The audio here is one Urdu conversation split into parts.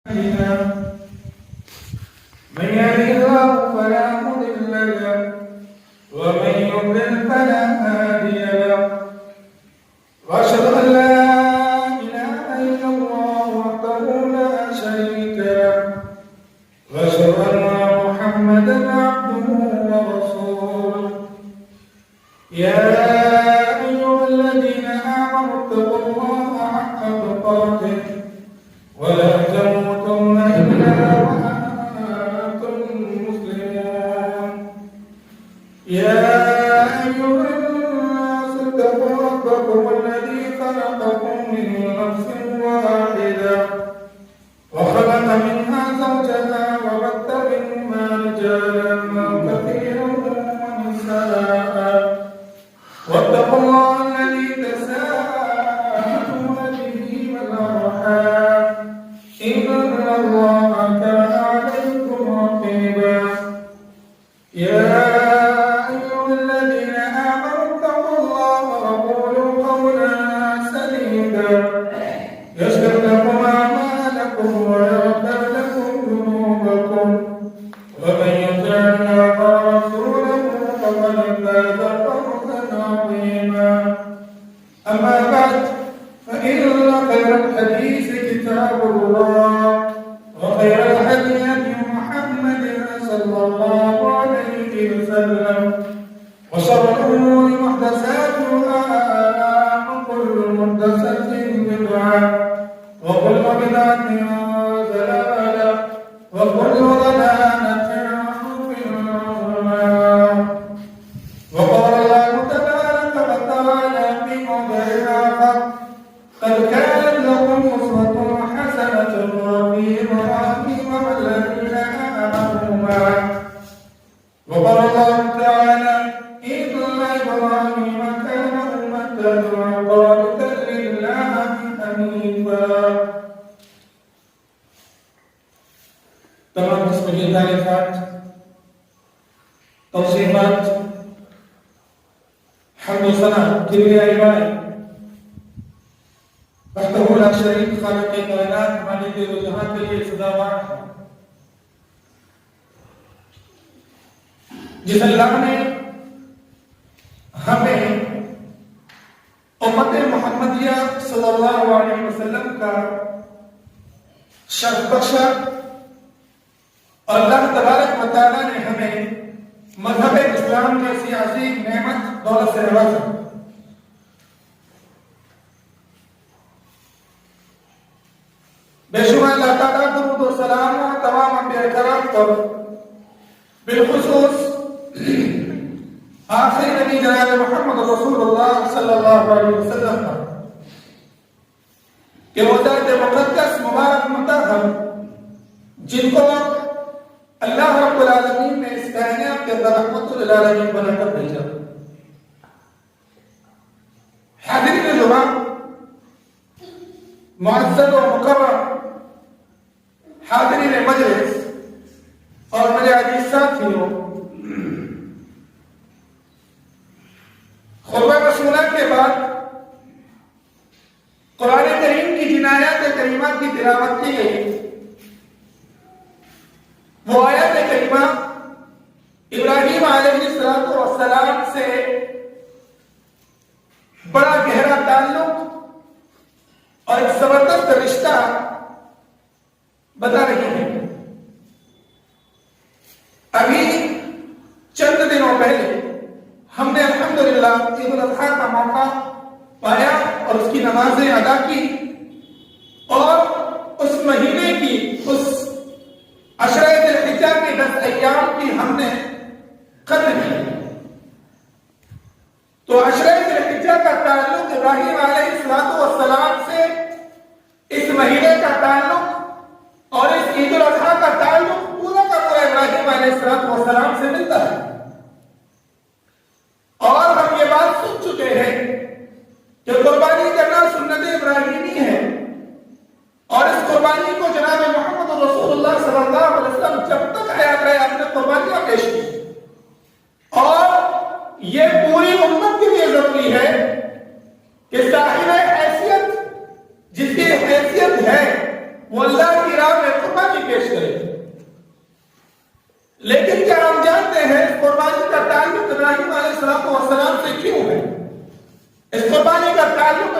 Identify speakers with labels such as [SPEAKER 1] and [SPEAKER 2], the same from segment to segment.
[SPEAKER 1] من يهده الله فلا مضل له ومن يضلل فلا هادي له واشهد ان لا اله الا الله وحده لا شريك له واشهد ان محمدا عبده ورسوله يا ايها الذين امنوا اتقوا الله حق تقاته ولا تموتن الا وانتم مسلمون يا ايها الناس اتقوا ربكم الذي خلقكم من نفس واحده وخلق منها زوجها وبث منهما رجالا كثيرا ونساء واتقوا الله الذي تساءلون به والارحام ان الله كان عليكم رقيبا يا ايها الذين امنوا اتقوا الله وقولوا قولا سديدا يصلح لكم اعمالكم ويغفر لكم ذنوبكم ومن يطع الله ورسوله فقد فاز فوزا عظيما اما بعد فان خير الحديث كتاب الله وخير الهدي هدي محمد صلى الله عليه وسلم وشر الامور محدثاتها وكل محدثه بدعه وكل بدعه ضلاله وكل ضلاله في النار وقال الله تبارك وتعالى في موضع اخر قد كانت لكم أسوة حسنة في إبراهيم والذين آمنوا معه وقال الله تعالى إن إبراهيم كان أمة قانتا لله حنيفا. تمام قسم کی تعریفات توصیفات حمد و ثنا کبریائی بائیں وحدہ لا شریک خالق کائنات مالک جہاں کے لیے سزاوار ہے جس اللہ نے ہمیں امت محمدیہ صلی اللہ علیہ وسلم کا شرف بخشا اور اللہ تبارک و تعالی نے ہمیں مذہب اسلام جیسی عظیم نعمت دولت سے نوازا. بے شمار اللہ تعالیٰ درود و سلام و تمام انبیاء کرام پر بالخصوص آخری نبی جناب محمد رسول اللہ صلی اللہ علیہ وسلم پر کہ وہ ذات مقدس مبارک مطہر جن کو اللہ رب العالمین نے اس کائنات کے اندر رحمت للعالمین بنا کر بھیجا. حاضرین جوان معزز و مکرم حاضرین مجلس اور میرے عزیز ساتھیوں، خطبہ رسولہ کے بعد قرآن کریم کی جن آیات کریمات کی تلاوت کی گئی وہ آیات کریمہ ابراہیم علیہ السلام سے بڑا گہرا تعلق اور ایک زبردست رشتہ بتا رہی ہے. ابھی چند دنوں پہلے ہم نے الحمدللہ عید الاضحیٰ کا موقع پایا اور اس کی نمازیں ادا کی اور اس مہینے کی اس عشرہ ذی الحجہ کے 10 ایام کی ہم نے قدر کی. تو عشرہ ذی الحجہ کا تعلق ابراہیم علیہ السلام سے، اس مہینے کا تعلق اور اس عید الاضحیٰ کا تعلق پورا کا پورا ابراہیم علیہ السلام سے ملتا ہے. اور ہم یہ بات سن چکے ہیں کہ قربانی کرنا سنت ابراہیمی ہے اور اس قربانی کو جناب محمد رسول اللہ صلی اللہ علیہ وسلم جب تک حیات رہے اپنے قربانیاں پیش کی. اور یہ پوری امت کے لیے ضروری ہے کہ صاحب حیثیت جس کی حیثیت ہے وہ اللہ کی راہ میں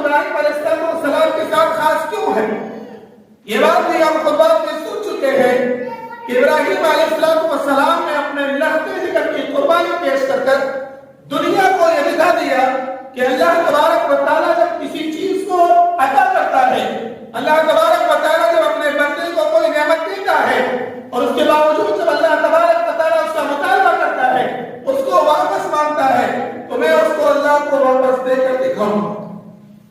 [SPEAKER 1] ابراہیم علیہ السلام کے ساتھ خاص کیوں ہے؟ یہ بات بھی ہم خطبہ میں سن چکے ہیں کہ ابراہیم علیہ السلام نے اپنے لختے جگر کی قربانی پیش کر کر دنیا کو یہ دکھا دیا کہ اللہ تبارک و تعالیٰ جب کسی چیز کو عطا کرتا ہے، اللہ تبارک و تعالیٰ جب اپنے بندے کو کوئی نعمت دیتا ہے اور اس کے باوجود جب اللہ تبارک و تعالیٰ اس کا مطالبہ کرتا ہے، اس کو واپس مانگتا ہے، تو میں اس کو اللہ کو واپس دے کر دکھاؤں۔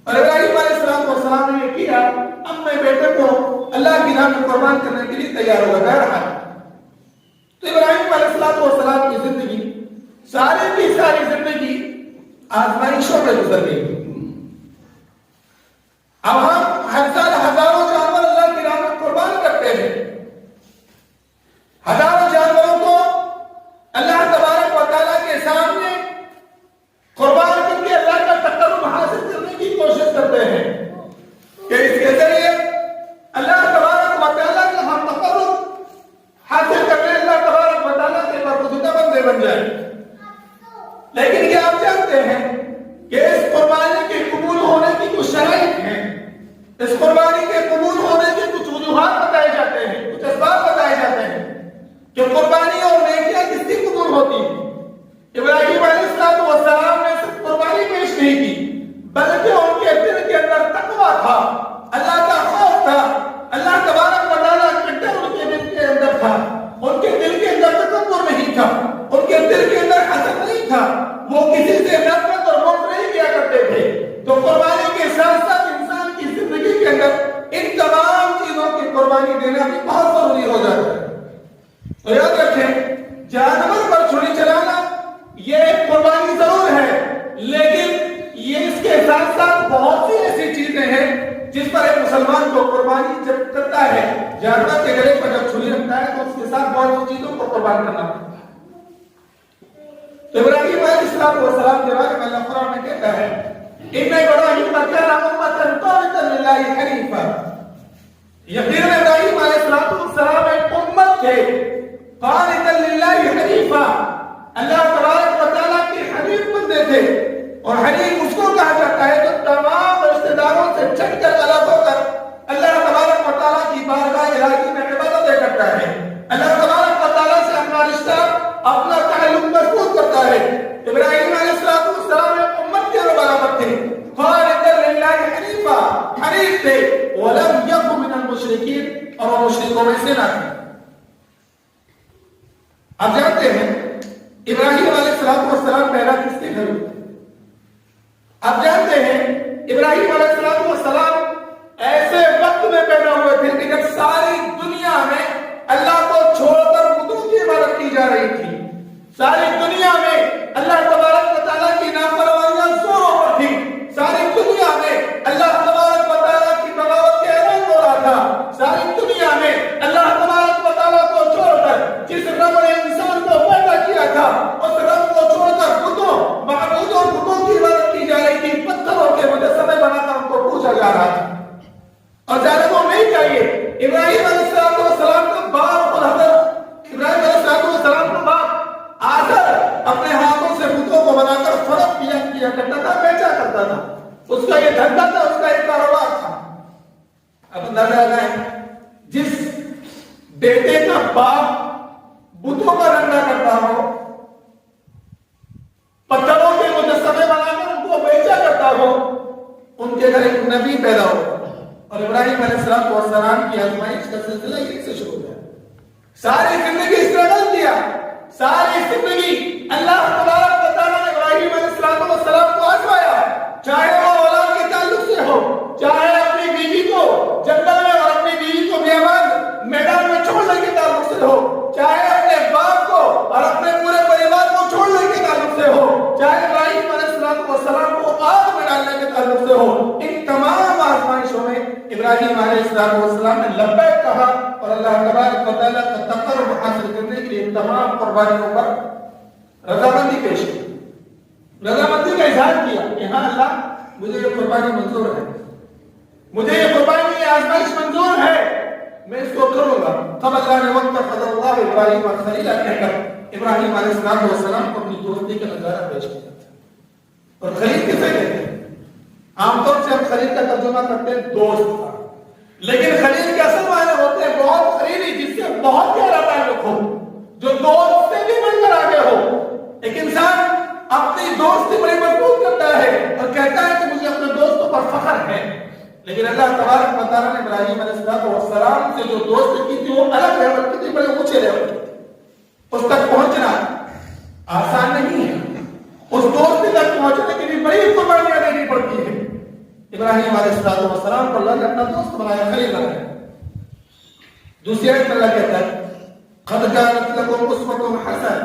[SPEAKER 1] اور ابراہیم علیہ السلام نے یہ کیا، اب میں بیٹے کو اللہ کی راہ میں قربان کرنے کے لیے تیار ہو رہا ہے۔ تو ابراہیم علیہ السلام کی زندگی ساری کی ساری زندگی آزمائشوں میں گزر گئی۔ اب ہم ہر سال ہزاروں جانور اللہ کی راہ میں قربان کرتے ہیں، ہزاروں جانوروں کو اللہ تبارک و تعالیٰ کے سامنے قربان کر کے اللہ کا تقرب حاصل کرنے کی کوشش کرتے ہیں کہ اس کے ذریعے اللہ تبارک و تعالیٰ کا ہم تقرب حاصل کرنے اللہ تبارک و تعالیٰ کے برگزیدہ بندے بن جائیں۔ لیکن کیا آپ جانتے ہیں کہ اس قربانی کے قبول ہونے کی کچھ شرائط ہیں، اس قربانی کے قبول ہونے کے کچھ وجوہات بتائے جاتے ہیں، کچھ اسباب بتائے جاتے ہیں کہ قربانی اور نیکیاں کس کی قبول ہوتی ہیں۔ ابراہیم علیہ السلام نے صرف قربانی پیش نہیں کی، بلکہ ان کے دل کے اندر تقویٰ تھا، اللہ کا خوف تھا، اللہ تبارک و تعالیٰ کا ڈر ان کے دل کے اندر تھا، ان کے دل کے اندر تکبر نہیں تھا، ان کے دل کے اندر حسد نہیں تھا، وہ کسی سے نفرت اور بغض نہیں کیا کرتے تھے۔ تو قربانی کے ساتھ ساتھ انسان کی زندگی کے اندر ان تمام چیزوں کی قربانی دینا بھی بہت ضروری ہو جاتا ہے۔ تو یاد رکھیں، جانور پر چھری چلانا یہ ایک قربانی ضرور ہے، لیکن یہ اس کے ساتھ ساتھ بہت سی ایسی چیزیں ہیں جس پر ایک مسلمان کو قربانی جب کرتا ہے، جانور کے گلے پر جب چھری رکھتا ہے تو اس کے ساتھ بہت سی چیزوں کو قربان کرنا پڑتا ہے۔ تو ابراہیم علیہ السلام کے بارے میں اللہ قرآن میں کہتا ہے ان ابراہیم کان امۃ قانتا للہ حنیفا، یقیناً ابراہیم علیہ السلام ایک امت تھے، قانتا للہ حنیفا، اللہ تبارک و تعالیٰ کے حنیف بندے تھے۔ اور حنیف اس کو کہا جاتا ہے جو تمام رشتہ داروں سے چھٹ کر الگ ہو کر اللہ تبارک و تعالیٰ کی بارگاہ الہی میں عبادتیں کرتا ہے، اللہ تبارک و تعالیٰ سے اپنا رشتہ اپنا تعلق مضبوط کرتا ہے۔ ابراہیم علیہ السلام ایک امت کے برابر تھے، قانتا للہ حنیفا، حنیف تھے، ولم یکن من المشرکین، اور وہ مشرکوں میں سے نہ تھے۔ آپ جانتے ہیں ابراہیم علیہ السلام پیدا کس کے گھر ہوئے؟ آپ جانتے ہیں ابراہیم علیہ السلام ایسے وقت میں پیدا ہوئے تھے کہ جب ساری دنیا میں اللہ کو چھوڑ کر بتوں کی عبادت کی جا رہی تھی، ساری دنیا میں اللہ تبارک و تعالیٰ کی نافرمانیاں زوروں پر تھی، ساری دنیا میں اللہ تبارک و تعالیٰ کی بغاوت کا اعلان ہو رہا تھا، ساری دنیا میں اللہ تبارک و تعالیٰ کو چھوڑ کر جس رب نے انسان کو پیدا کیا تھا اس رب کو چھوڑ کر بتوں معبودوں بتوں کی عبادت کی جا رہی تھی، پتھروں کے مجسمے بنا کر ان کو پوجا جا رہا تھا۔ اور جانے کو نہیں چاہیے، ابراہیم علیہ السلام کا باپ اور حضرت ابراہیم علیہ السلام کا باپ آزر اپنے ہاتھوں سے بتوں کو بنا کر فروخت کیا کرتا تھا، بیچا کرتا تھا، اس کا یہ دھندا تھا، اس کا یہ کاروبار تھا۔ اب اندازہ لگائیں، جس بیٹے کا باپ بتوں کا دھندا کرتا ہو، پتھروں کے مجسمے بنا کر ان کو بیچا کرتا ہو، ان کے گھر ایک نبی پیدا ہو، اور ابراہیم علیہ السلام کی آزمائش کا سلسلہ یہیں سے شروع ہوا۔ ساری زندگی اسٹرگل کیا، ساری زندگی اللہ تبارک و تعالیٰ نے ابراہیم علیہ السلام کو آزمایا، چاہے وہ اولاد کے تعلق سے ہو، چاہے اپنی بیوی کو جنگل میں اور اپنی بیوی کو بیابان میدان میں چھوڑنے کے تعلق سے ہو، چاہے اپنے باپ کو اور اپنے پورے پریوار کو چھوڑنے کے تعلق سے ہو، چاہے ابراہیم علیہ السلام کو آگ میں ڈالنے کے تعلق سے ہو، ان تمام آزمائشوں میں ابراہیم علیہ السلام نے لبیک کہا اور اللہ تبارک و تعالیٰ کا تقرب حاصل کرنے کے لیے تمام قربانیوں پر رضامندی پیش کی، رضامندی کا اظہار کیا کہ ہاں اللہ مجھے یہ قربانی منظور ہے، مجھے یہ قربانی یہ آزمائش منظور ہے، میں اس کو کروں گا۔ تب اللہ نے واتخذ اللہ ابراہیم خلیلا کہہ کر ابراہیم علیہ السلام کو اپنی دوستی کا نظارہ پیش کیا تھا۔ اور خلیل کسے کہتے ہیں؟ عام طور سے ہم خلیل کا ترجمہ کرتے ہیں دوست کا، لیکن خلیل کے اصل معنی ہوتے ہیں بہت قریبی، جس سے بہت گہرا تعلق ہو، جو دوست سے بھی بڑھ کر آگے ہو۔ ایک انسان اپنی دوستی بڑی مضبوط کرتا ہے اور کہتا ہے کہ مجھے اپنے دوستوں پر فخر ہے، لیکن اللہ تبارک و تعالیٰ نے ابراہیم علیہ السلام سے جو دوست کی تھی وہ الگ لیول کی تھی، بڑے اونچے لیول کی، اس تک پہنچنا آسان نہیں ہے، اس دوستی تک پہنچنے کے لیے بڑی قربانیاں دینی پڑتی ہے۔ ابراہیم علیہ السلام کو اللہ نے اپنا دوست بنایا، خلیل بنایا۔ دوسری آیت میں اللہ کہتا ہے قد كانت لكم اسوة حسنة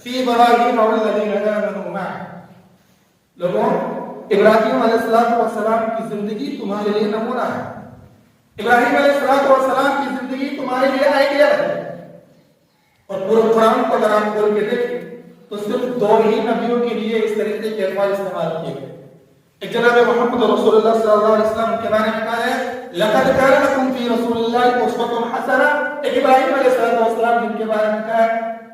[SPEAKER 1] في ابراہیم والذین آمنوا معه، لوگوں ابراہیم علیہ السلام کی زندگی تمہارے لیے نمونہ ہے، ابراہیم علیہ السلام کی زندگی تمہارے لیے آئیڈیل ہے۔ اور پورے قرآن کو اگر آپ کھول کے دیکھیں تو صرف دو ہی نبیوں کے لیے اس طریقے کے الفاظ استعمال کیے گئے۔ ایک جناب محمد رسول اللہ صلی اللہ علیہ وسلم کے بارے میں کہا ہے لقد كان لكم في رسول الله اسوة حسنة، ایک ابراہیم علیہ السلام جن کے بارے میں کہا ہے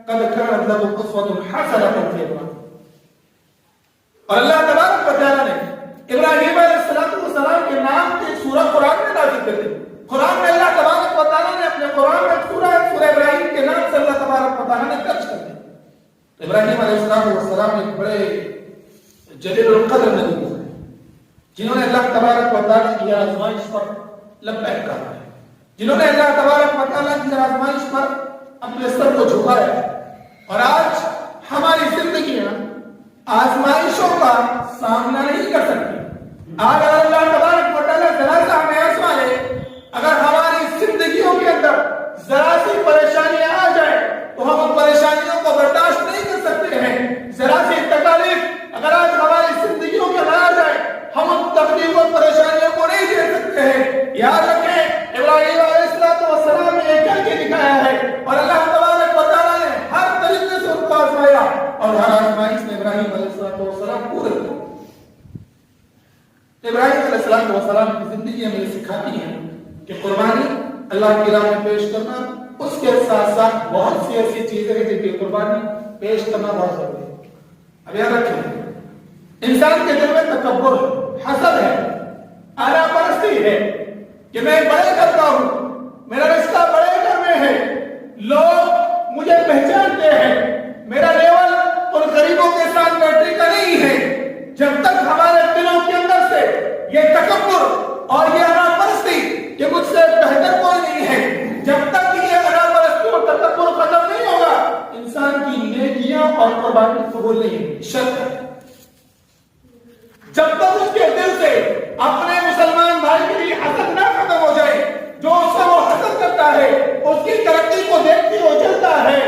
[SPEAKER 1] قد كانت لكم اسوة حسنة في ابراہیم۔ اور اللہ تبارک و تعالیٰ نے ابراہیم علیہ السلام کے نام کی سورہ قرآن میں نازل کر دی۔ قرآن میں اللہ تبارک و تعالیٰ نے اپنے قرآن میں سورہ ابراہیم کے نام سے اللہ تبارک و تعالیٰ نے درج کر دی۔ ابراہیم علیہ السلام ایک بڑے جلیل القدر نبی ہیں جنہوں نے اللہ تبارک و تعالیٰ کی آزمائش پر لبیک کہا ہے، جنہوں نے اللہ تبارک و تعالیٰ کی آزمائش پر اپنے سر کو جھکایا۔ اور آج ہماری زندگیاں آزمائشوں کا سامنا نہیں کر سکتی۔ اگر اللہ تبارک و تعالیٰ ذرا سا ہمیں آزما لے، اگر ہماری زندگیوں کے اندر ذرا سی پریشانیاں آ جائے تو ہم ان پریشانیوں کو برداشت نہیں کر سکتے ہیں۔ ذرا سی تکالیف اگر آج ہماری زندگیوں کے اندر آ جائے ہم ان تکلیف اور پریشانیوں کو نہیں دے سکتے ہیں۔ یاد رکھیں ابراہیم علیہ السلام نے یہ کر کے دکھایا ہے، اور اللہ تبارک و تعالیٰ نے ہر طریقے سے ان کو آزمایا، اور ہر آزمائش میں ابراہیم علیہ السلام پورے ہوئے۔ ابراہیم علیہ السلام کی زندگی ہمیں سکھاتی ہے کہ قربانی اللہ کی راہ میں پیش کرنا، اس کے ساتھ ساتھ بہت سی ایسی چیزیں ہیں جن کی قربانی پیش کرنا بہت ضروری ہے۔ اب یاد رکھیں انسان کے دل میں تکبر ہے، حسد ہے، اعلیٰ پرستی ہے کہ میں بڑے کرتا ہوں، میرا رشتہ بڑے گھر میں ہے، لوگ مجھے پہچانتے ہیں، میرا لیول ان غریبوں کے ساتھ بیٹھنے کا نہیں ہے۔ جب تک ہمارے دلوں کے اندر سے یہ تکبر اور یہ اعلیٰ پرستی کہ مجھ سے بہتر کوئی نہیں ہے، جب تک یہ اعلیٰ پرستی اور تکبر ختم نہیں ہوگا، انسان کی نیکیاں اور قربانی قبول نہیں ہوگی۔ شرط ہے جب تک اس کے دل سے اپنے مسلمان بھائی کے لیے حسد نہ ختم ہو جائے، جو اس سے وہ حسد کرتا ہے، اس کی ترقی کو دیکھتے ہو جلتا ہے،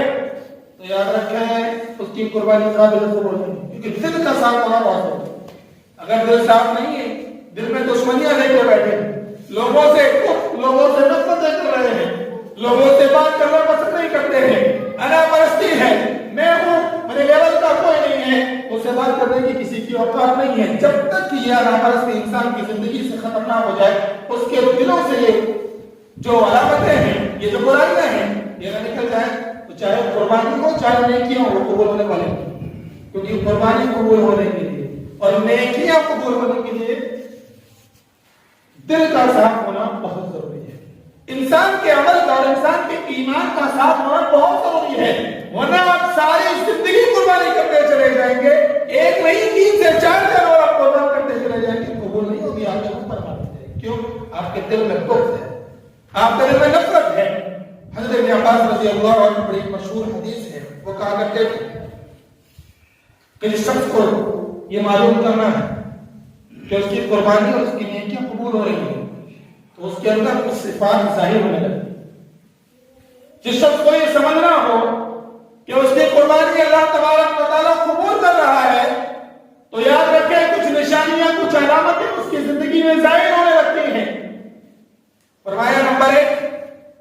[SPEAKER 1] تو یاد رکھیں اس کی قربانی قابل قبول نہیں، کیونکہ دل کا صاف ہونا بہت ضروری ہے۔ اگر دل صاف نہیں ہے، دل میں دشمنیاں لے کے بیٹھے ہیں، لوگوں سے نفرت کر رہے ہیں، لوگوں سے بات کرنا پسند نہیں کرتے ہیں، انا پرستی ہے، میں ہوں، میرے لیول کا کوئی نہیں ہے، اس سے بات کرنے کی کسی کی اوقات نہیں ہے، جب تک کہ یہ انا پرستی انسان کی زندگی سے ختم نہ ہو جائے، اس کے دلوں سے یہ جو علامتیں ہیں، یہ جو برائیاں ہیں، یہ نہ نکل جائے، تو چاہے قربانی ہو چاہے نیکیاں ہو، قبول ہونے والے ہیں، کیونکہ قربانی قبول ہونے کے لیے اور نیکیاں قبول ہونے کے لیے دل کا صاف ہونا بہت ضروری ہے۔ انسان کے عمل کا اور انسان کے ایمان کا صاف ہونا بہت ضروری ہے، ورنہ آپ ساری زندگی قربانی کرتے چلے جائیں گے، ایک نہیں 3 سے 4 جانور آپ قربان کرتے چلے جائیں گے، قبول نہیں ہوگی آپ کے اوپر بات۔ کیوں؟ آپ کے دل میں بغض ہے، آپ کے دل میں نفرت ہے۔ حضرت ابن عباس رضی اللہ عنہ بڑی مشہور حدیث ہے، وہ کہا کرتے تھے کہ جس شخص کو یہ معلوم کرنا ہے کہ اس کی قربانی اور اس کی نیکیاں قبول ہو رہی ہیں تو اس کے اندر کچھ صفات ظاہر ہونے لگتی۔ جس شخص کو یہ سمجھنا ہو کہ اس کی قربانی اللہ تبارک و تعالیٰ قبول کر رہا ہے تو یاد رکھیں کچھ نشانیاں، کچھ علامتیں اس کی زندگی میں ظاہر ہونے لگتی ہیں۔ فرمایا نمبر 1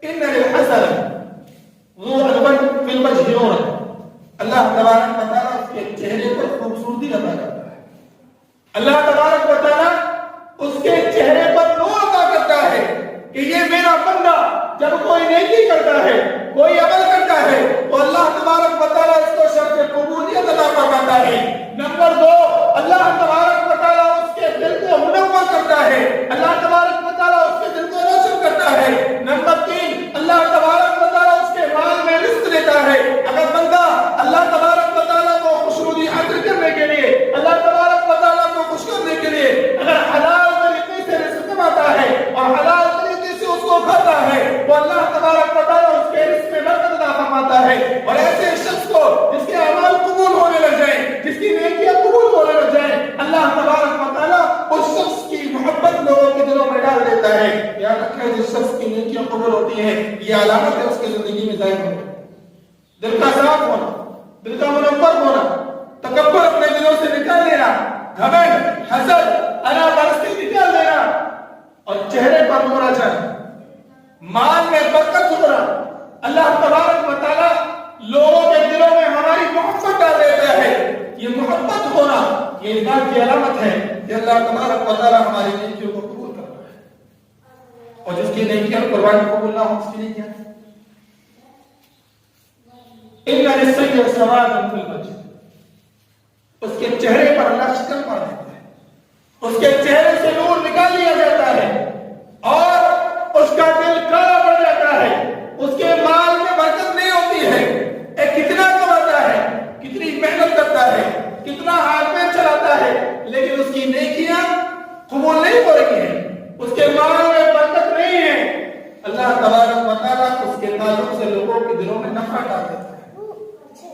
[SPEAKER 1] ان للحسن ظهورا في الوجه نورا، اللہ تبارک و تعالیٰ اس کے چہرے پر خوبصورتی عطا کرتا ہے، اللہ تبارک و تعالیٰ اس کے چہرے پر نور عطا کرتا ہے کہ یہ میرا بندہ جب کوئی نیکی کرتا ہے، کوئی عمل کرتا ہے تو اللہ تبارک و تعالیٰ اس کو شرط قبولیت عطا فرماتا ہے۔ نمبر 2 اللہ تبارک و تعالیٰ اس کے دل کو منور دیتا ہے. یاد رکھیں جس شخص کی نیکیاں قبول ہوتی ہیں یہ علامت ہے اس کی زندگی میں ظاہر ہونا. دل کا صاف ہونا, دل کا منور ہونا, تکبر اپنے دلوں سے نکال دینا, گھمنڈ, حسد, انا پرستی نکال دینا, اور چہرے پر نور آ جانا, مال میں برکت ہونا. اللہ تبارک و تعالی لوگوں کے دلوں میں ہماری محبت ڈال دیتا ہے. یہ محبت ہونا یہ ایمان کی علامت ہے کہ اللہ تبارک و تعالی ہماری نیکیوں کو قبول کرتا ہے. اور جس کی نیکیاں قربانی قبول نہ ہو اس کی نیکیاں ان للسیئ سواد فی الوجہ, اس کے چہرے پر اللہ شکل مار دیتا ہے, اس کے چہرے سے نور نکال لیا جاتا ہے اور اس کا دل کالا پڑ جاتا ہے. اس کے مال میں برکت نہیں ہوتی ہے. کتنا کماتا ہے, کتنی محنت کرتا ہے, کتنا ہاتھ میں چلاتا ہے, لیکن اس کی نیکیاں قبول نہیں ہو رہی ہیں, اس کے مال میں برکت نہیں ہے. اللہ تبارک و تعالیٰ اس کے تعلق سے لوگوں کے دلوں میں نفرت ڈال دیتا ہے.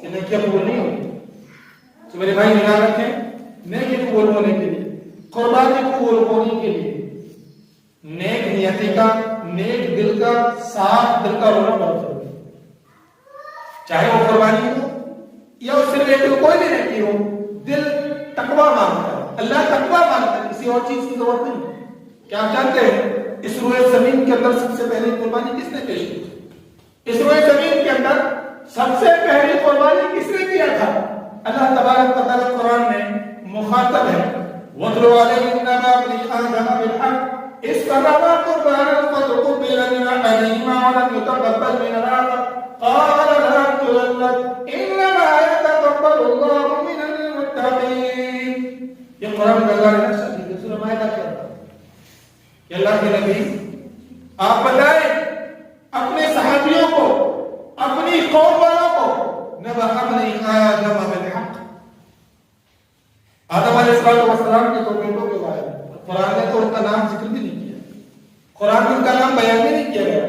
[SPEAKER 1] یہ نیکیاں قبول نہیں ہوتی. تو میرے بھائی یاد رکھیں, نیکی قبول ہونے کے لیے, قربانی قبول ہونے کے لیے نیک نیتی کا, نیک دل کا, صاف دل کا ہونا بہت ضروری ہے. چاہے وہ قربانی ہو یا اس سے ریلیٹڈ کوئی بھی نیکی ہو, دل تقویٰ مانگتا ہے, اللہ تقویٰ مانگتا ہے, کسی اور چیز کی ضرورت نہیں. کیا آپ جانتے ہیں اس روئے زمین کے اندر سب سے پہلی قربانی کس نے پیش کی تھی؟ اس روئے زمین کے اندر سب سے پہلی قربانی کس نے کیا تھا؟ اللہ تبارک و تعالیٰ قرآن میں مخاطب ہے, وَاتْلُ عَلَيْهِمْ نَبَأَ ابْنِ آدَمَ بِالْحَقِّ إِذْ قَرَّبَا قُرْبَانًا فَتُقُبِّلَ مِنْ أَحَدِهِمَا وَلَمْ يُتَقَبَّلْ مِنْ الْآخَرِ قَالَ لَأَقْتُلَنَّكَ إِنَّمَا يَتَقَبَّلُ اللَّهُ مِنَ الْمُتَّقِينَ. یہ قرآن کا اللہ نے نشر کی سورہ مائدہ کے اندر. کہ اللہ کے نبی آپ بتائیں اپنے صحابیوں کو, اپنی قوم والوں کو, نبأ ابنِ آدم بالحق, آدم علیہ السلام کے 2 بیٹوں کے بارے میں قرآن نے تو ان کا نام ذکر بھی نہیں کیا, قرآن میں ان کا نام بیان بھی نہیں کیا گیا.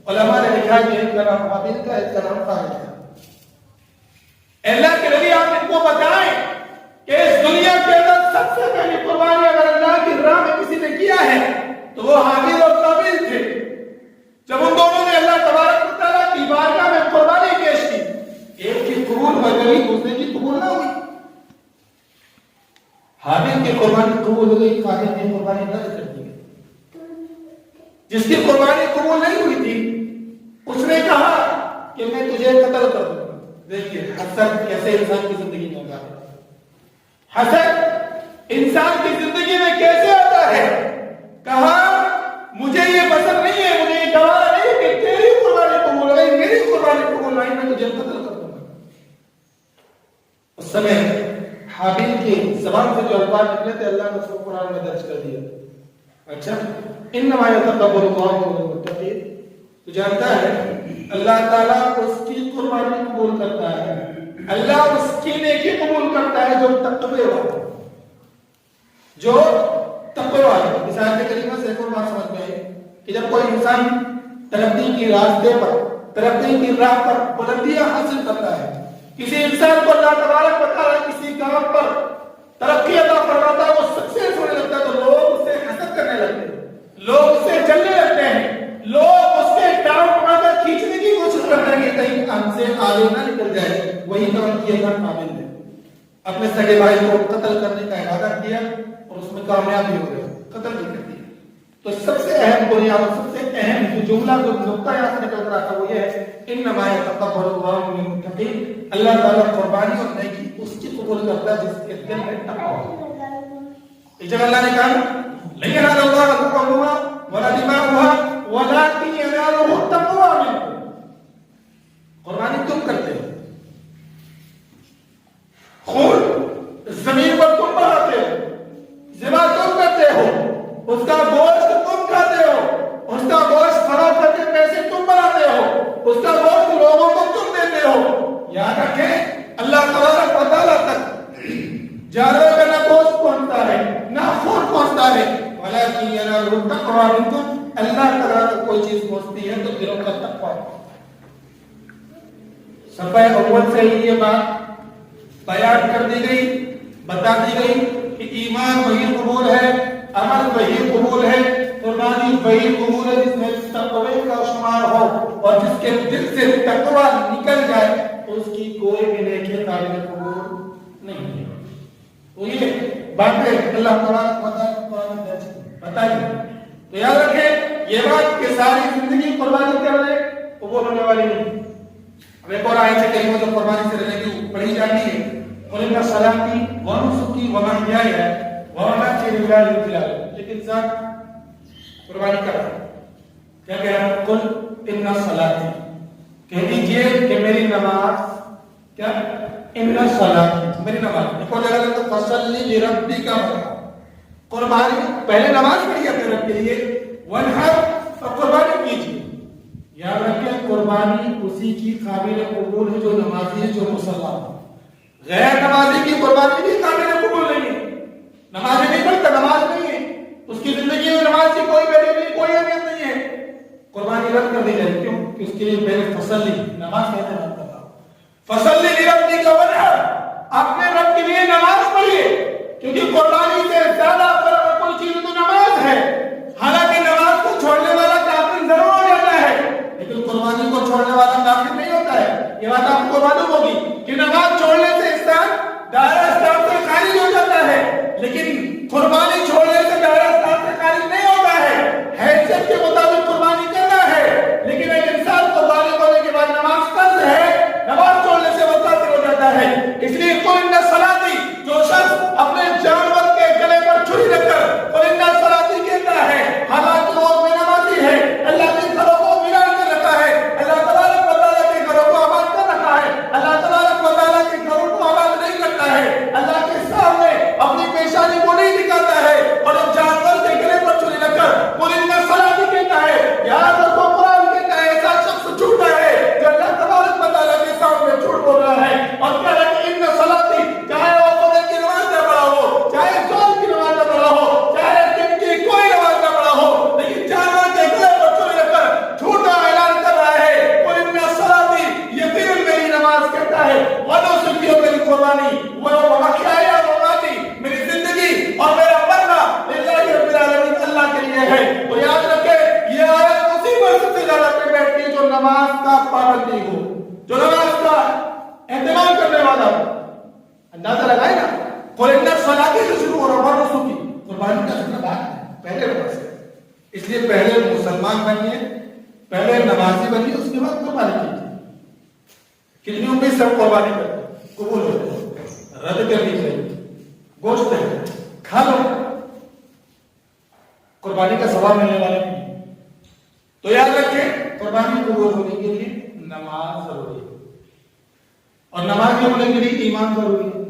[SPEAKER 1] علماء نے لکھا کہ ایک کا نام حابیل کا, ایک کا نام قابیل کا. اللہ کے نبی آپ ان کو بتائیں کہ اس دنیا کے اندر سب سے پہلی قربانی اگر اللہ کی راہ میں کسی نے کیا ہے تو وہ حابیل اور قابیل تھے. جب ان دونوں نے اللہ تبارک و تعالیٰ کی بارگاہ میں قربانی پیش کی, ایک کی قبول ہو گئی, دوسرے کی قبول نہ ہوئی. حابیل کی قربانی قبول ہو گئی, قابیل کی قربانی رد کر دی گئی. جس کی قربانی قبول نہیں ہوئی تھی اس نے کہا کہ میں تجھے قتل کر دوں گا. دیکھیے حسد کیسے انسان کی زندگی میں آتا ہے. حسد انسان کی زندگی میں کیسے آتا ہے. کہا مجھے یہ پسند نہیں ہے, مجھے یہ گوارا نہیں کہ تیری قربانی قبول ہو گئی, میری قربانی قبول نہیں, میں تجھے قتل کر دوں گا. اس سمے حابیل کی زبان سے جو الفاظ نکلے تھے اللہ نے اس کو قرآن میں درج کر دیا. اچھا, انما یتقبل اللہ من المتقین. تو جانتا ہے اللہ تعالیٰ اس کی قربانی قبول کرتا ہے, اللہ اس کی نیکی قبول کرتا ہے جو تقوی والا, جو تقوی والا. اس آیت کریمہ سے ایک اور بات سمجھ میں آئی کہ جب کوئی انسان ترقی کی راستے پر, ترقی کی راہ پر بلندیاں حاصل کرتا ہے, کسی انسان کو اللہ تبارک و تعالیٰ کسی کام پر ترقی عطا فرماتا ہے, وہ سکسیس ہونے لگتا ہے تو لوگ اس سے حسد کرنے لگتے ہیں, لوگ اس سے جلنے لگتے ہیں, لوگ اس سے ٹانگ پکڑ کر کھینچنے کی کوشش کرتے ہیں کہ کہیں ہم سے آگے نہ نکل جائے. وہی کام کیا تھا حابیل نے, اپنے سگے بھائی کو قتل کرنے کا ارادہ کیا اور اس میں کامیاب بھی ہو گیا, قتل بھی کر دیا. تو سب سے اہم بنیاد اور سب سے اہم جو جملہ جو نقطہ یہاں سے نکل کر آتا وہ یہ ہے انما یتقبل اللہ من المتقین. اللہ تعالیٰ قربانی اور نیکی اس کی قبول کرتا ہے جس کے دل میں تقویٰ ہو. اس جگہ اللہ نے کہا لن ينال الله لحومها ولا دماؤها ولكن يناله التقوى منكم. قربانی تم کرتے ہو, خون زمین پر تم بہاتے ہو, ذبح تم کرتے ہو, اس کا گوشت تم کھاتے ہو, اس کا گوشت فروخت کر کے پیسے تم بناتے ہو, اس کا گوشت لوگوں کو تم دیتے ہو. یاد رکھیں اللہ تبارک و تعالیٰ تک جانور کا نہ گوشت پہنچتا ہے نہ خون پہنچتا ہے, ولیکن ینالہ التقوی منکم. اللہ تعالیٰ کو کوئی چیز پہنچتی ہے تو دلوں کا تقویٰ. صفحہ اول سے ہی یہ بات بیان کر دی گئی, بتا دی گئی کہ ایمان وہی قبول ہے, عمل وہی قبول ہے, قربانی وہی قبول ہے جس میں تقوی کا شمار ہو، اور جس کے دل سے تقوی نکل جائے تو اس کی کوئی بھی نیکی قابل قبول نہیں ہے۔ تو یہ باتیں اللہ تعالیٰ بتائیے، تو یاد رکھیں یہ بات کہ ساری زندگی قربانی کرنے قبول ہونے والی نہیں۔ اب ایک اور آیت کریمہ جو قربانی سے ریلیٹڈ پڑھی جاتی ہے، قل ان صلاتی ونسکی ومحیای ومماتی للہ رب العالمین، لیکن ذات قربانی کر رہا ہے، کیا کہہ رہا ہے؟ قل ان صلاتی، کہہ دیجئے کہ میری نماز، کیا ان صلاتی میری نماز، ایک اور جگہ تو فصلی لربک قربانی، پہلے نماز پڑھیے اپنے رب کے لیے، ونحر اور قربانی کیجیے۔ یاد رکھیں قربانی اسی کی قابل قبول ہے جو نمازی ہے، جو مسلمان ہے۔ غیر نمازی کی قربانی بھی قابل قبول نہیں ہے، نماز نہیں پڑھتا، نماز نہیں ہے، اس کی زندگی میں نماز کی کوئی ویلیو نہیں، کوئی اہمیت نہیں ہے، قربانی رد کر دی جائے۔ کیوں؟ کہ اس کے لیے پہلے فصلی نماز کہتے ہیں، فصلی لربک ونحر، اپنے رب کے لیے نماز پڑھیے، کیونکہ قربانی سے زیادہ کوئی چیز تو نماز ہے۔ حالانکہ نماز کو چھوڑنے والا کافر ضرور ہو جاتا ہے، لیکن قربانی کو چھوڑنے والا کافر نہیں ہوتا ہے۔ یہ بات آپ کو معلوم ہوگی کہ نماز چھوڑنے سے انسان دائرہ اسلام سے خارج ہو جاتا ہے، لیکن قربانی چھوڑنے سے دائرہ اسلام سے خارج نہیں ہوتا ہے۔ حیثیت کے مطابق قربانی کرنا ہے، لیکن ایک انسان کو بالغ ہونے کے بعد نماز فرض ہے، نماز چھوڑنے سے وہ کافر ہو جاتا ہے۔ اس لیے قل ان صلاتی، جو شخص اپنے جانور کے گلے پر چھری رکھ کر قل ان صلاتی کہتا ہے، حالانکہ وہ بے نمازی ہے، اللہ کے گھروں کو ویران کر رکھا ہے، اللہ تبارک و تعالیٰ کے گھروں کو آباد کر رکھا ہے، اللہ تبارک و تعالیٰ کے گھروں کو آباد نہیں کرتا ہے، اللہ کے سامنے اپنی پیشانی کو نہیں دکھاتا ہے، اور اب جانور کے گلے پر چھری رکھ کر قل ان صلاتی کہتا ہے، یاد رکھو قرآن کہتا ہے ایسا شخص جھوٹا ہے جو اللہ تبارک و تعالیٰ کے سامنے جھوٹ بول رہا ہے، اور کہہ رہا ہے کہ ان صلاتی، چاہے وہ فجر کی نماز نہ پڑھا ہو، چاہے ظہر کی نماز نہ پڑھا ہو، چاہے دن کی کوئی نماز نہ پڑھا ہو، لیکن جانور کے گلے پر چھری رکھ کر جھوٹا اعلان کر رہا ہے، قل ان صلاتی، یقیناً میری نماز کہتا ہے، ونسکی، میری قربانی، ومحیای ومماتی، میری زندگی اور میرا مرنا للہ رب العالمین، اللہ کے لیے ہے۔ تو یاد رکھیں یہ آیت اسی مسجد سے زیادہ پہ بیٹھتی ہے جو نماز کا پابند نہیں ہو، جو نماز کا اہتمام کرنے والا ہو۔ اندازہ لگائے نا، قل ان صلاتی سے شروع ہو رہا ہے، ونسکی، قربانی کا ذکر بعد ہے، پہلے نماز ہے۔ اس لیے پہلے مسلمان بنیے، پہلے نمازی بنیے، اس کے بعد قربانی کیجیے۔ کتنی امید سب قربانی کرتے ہیں، قبول ہو جائے، رد کر دی جائے، گوشت ہے کھا لو، قربانی کا ثواب ملنے والا نہیں۔ تو یاد رکھیں قربانی قبول ہونے کے لیے نماز ضروری ہے، اور نماز کے ہونے کے لیے ایمان ضروری ہے،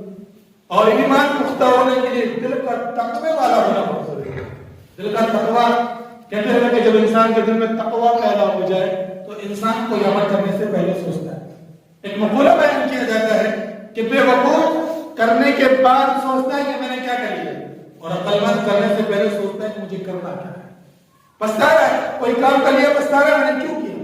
[SPEAKER 1] اور ایمان پختہ ہونے کے لیے دل کا تقوی والا ہونا بہت ضروری ہے۔ دل کا تقوی، کہتے ہیں کہ جب انسان کے دل میں تقوی پیدا ہو جائے تو انسان کو عمل کرنے سے پہلے سوچتا ہے۔ ایک مقولہ بیان کیا جاتا ہے کہ بے وقوف کرنے کے بعد سوچتا ہے کہ میں نے کیا کر لیا، اور عقل مند کرنے سے پہلے سوچتا ہے کہ مجھے کرنا کیا ہے، پچھتا رہا ہے، کوئی کام کر لیا پچھتا رہا ہے میں نے کیوں کیا،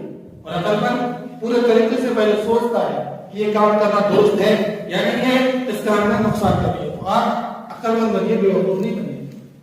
[SPEAKER 1] اور عقل مند پورے طریقے سے پہلے سوچتا ہے یہ کام کرنا درست ہے یا نہیں ہے، اس کا ہمیں نقصان کر دیا۔ تو آپ عقل مند بنیے، بے وقوف نہیں بنیے۔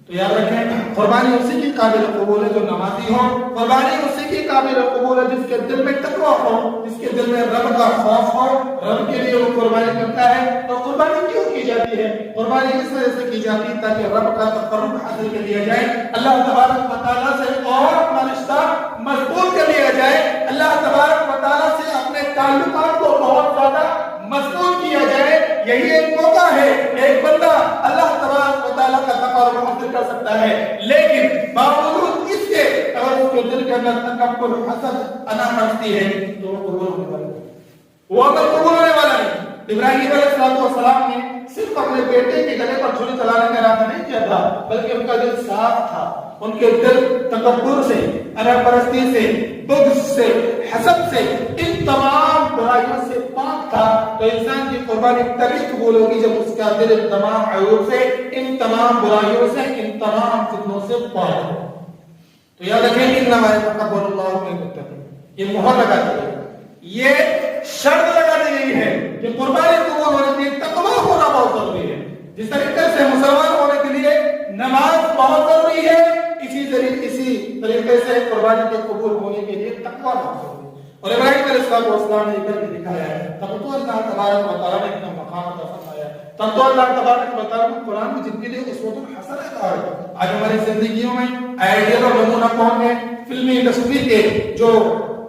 [SPEAKER 1] تو یاد رکھیں قربانی اسی کی قابل قبول ہے جو نمازی ہو، قربانی اسی کی قابل قبول ہے جس کے دل میں تقویٰ ہو، جس کے دل میں رب کا خوف ہو، رب کے لیے وہ قربانی کرتا ہے۔ اور قربانی کیوں کی جاتی ہے؟ قربانی اس وجہ سے کی جاتی ہے تاکہ رب کا تقرب حاصل کر لیا جائے، اللہ تبارک و تعالیٰ سے اور اپنا رشتہ مضبوط کر لیا جائے، اللہ تبارک و تعالیٰ سے اپنے تعلقات کو بہت زیادہ مضبوط کیا جائے۔ یہی ایک موقع ہے، ایک بندہ اللہ تبارک و تعالیٰ کا تقرب حاصل کر سکتا ہے، لیکن باوجود اس کے اگر اس کے دل کے اندر تکبر، حسد، انا پڑتی ہے تو وہ قبول ہونے والا نہیں، وہ عمل قبول ہونے والا نہیں۔ ابراہیم علیہ السلام نے صرف اپنے بیٹے کے گلے پر چھری چلانے کا ارادہ نہیں کیا تھا، بلکہ ان کا دل صاف تھا، ان کے دل تکبر سے، انا پرستی سے، بغض سے، حسد سے، ان تمام برائیوں سے پاک تھا۔ تو انسان کی قربانی تبھی قبول ہوگی جب اس کا دل ان تمام عیوب سے، ان تمام برائیوں سے، ان تمام فتنوں سے پاک ہو۔ تو یاد رکھیں انما یتقبل اللہ من المتقین، یہ مہر لگا دی گئی، یہ شرط لگا دی گئی ہے کہ قربانی قبول ہونے کے لیے تقویٰ ہونا بہت ضروری ہے۔ جس طریقے سے مسلمان ہونے کے لیے نماز بہت ضروری ہے، اسی اسی طریقے سے قربانی کے قبول ہونے کے لیے تقویٰ حاصل ہو. اور ابراہیم علیہ السلام نے یہ کر کے دکھایا ہے. تب تو اللہ تبارک و تعالیٰ نے اپنا مقام عطا فرمایا. تب تو اللہ تبارک و تعالیٰ نے قرآن میں جن کے لیے اسوۃ الحسنہ کہا ہے. آج ہماری زندگیوں میں آئیڈیل اور نمونہ کون ہے؟ فلمی انڈسٹری کے جو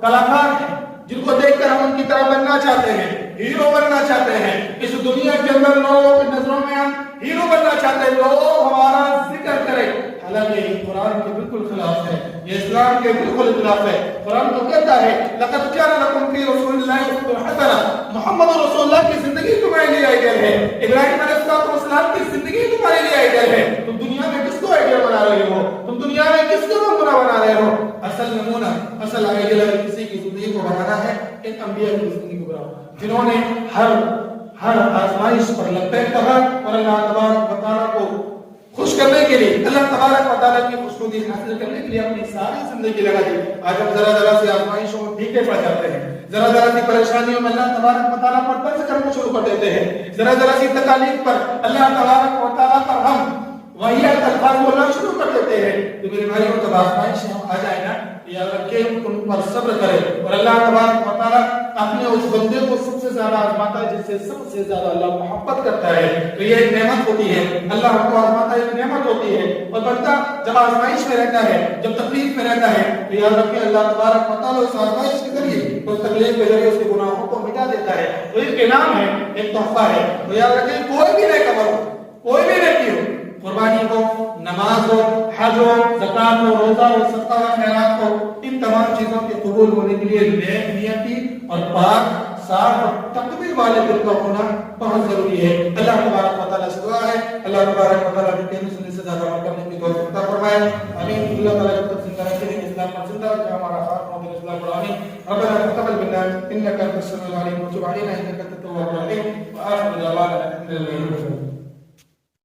[SPEAKER 1] کلاکار ہیں جن کو دیکھ کر ہم ان کی طرح بننا چاہتے ہیں, ہیرو بننا چاہتے ہیں. اس دنیا کے اندر لوگوں کی نظروں میں ہم ہیرو بننا چاہتے ہیں, لوگ ہمارا ذکر کریں. حالانکہ یہ قرآن کے بالکل خلاف ہے, یہ اسلام کے بالکل خلاف ہے. قرآن تو کہتا ہے لقد كان لكم في رسول الله اسوة حسنة, محمد رسول اللہ کی زندگی تمہارے لیے آئیڈیل ہے. ابراہیم علیہ السلام کی زندگی تمہارے لیے آئیڈیل ہے. تم دنیا میں کس کو آئیڈیل بنا رہے ہو؟ تم دنیا میں کس کو نمونہ بنا رہے ہو؟ اصل نمونہ, اصل آئیڈیل اگر کسی کی زندگی کو بنانا ہے, ان انبیاء کی زندگی کو بناؤ جنہوں نے ہر آزمائش پر لبیک کہا اور اللہ تبارک و تعالیٰ کو خوش کرنے کے لیے, اللہ تبارک و تعالیٰ کی خوشنودی حاصل کرنے کے لیے اپنی ساری زندگی لگا دی. آج ہم ذرا سی آزمائشوں میں پھیکے پڑ جاتے ہیں, ذرا سی پریشانیوں میں اللہ تبارک و تعالیٰ پر طرز کرنا شروع کر دیتے ہیں, ذرا سی تکالیف پر اللہ تبارک و تعالیٰ پر ہم وحیات الفاظ بولنا شروع کر دیتے ہیں. تو میرے بھائیوں جب آزمائش آ جائے نا, یاد رکھیں ان پر صبر کرے. اور اللہ تبارک و تعالیٰ اپنے اس بندے کو سب سے زیادہ آزماتا ہے جس سے سب سے زیادہ اللہ محبت کرتا ہے. تو یہ ایک نعمت ہوتی ہے, اللہ ہم کو آزماتا ہے, ایک نعمت ہوتی ہے. اور بندہ جب آزمائش میں رہتا ہے, جب تکلیف میں رہتا ہے, تو یاد رکھیں اللہ تبارک و تعالیٰ اس آزمائش کے ذریعے, اس تکلیف کے ذریعے اس کے گناہوں کو مٹا دیتا ہے. تو ایک انعام ہے, ایک تحفہ ہے. تو یاد رکھیں کوئی بھی نیک عمل ہو, کوئی بھی نیکی ہو, قربانی ہو, نماز ہو, حج ہو, زکات ہو, روزہ ہو, صدقہ و خیرات ہو, ان تمام چیزوں کے قبول ہونے کے لیے نیک نیتی اور پاک صاف اور تقوی والے دل کا ہونا بہت ضروری ہے. اللہ تبارک و تعالیٰ سے دعا ہے اللہ تبارک و تعالیٰ کے سننے سے زیادہ عمل کرنے کی توفیق عطا فرمائے. آمین. اللہ تعالیٰ جب تک زندہ رکھے دین اسلام پر زندہ رکھے, ہمارا خاتمہ دین اسلام پر. آمین. ربنا تقبل منا انك انت السميع العليم وتب علينا انك انت التواب الرحيم. وآخر دعوانا الحمد لله.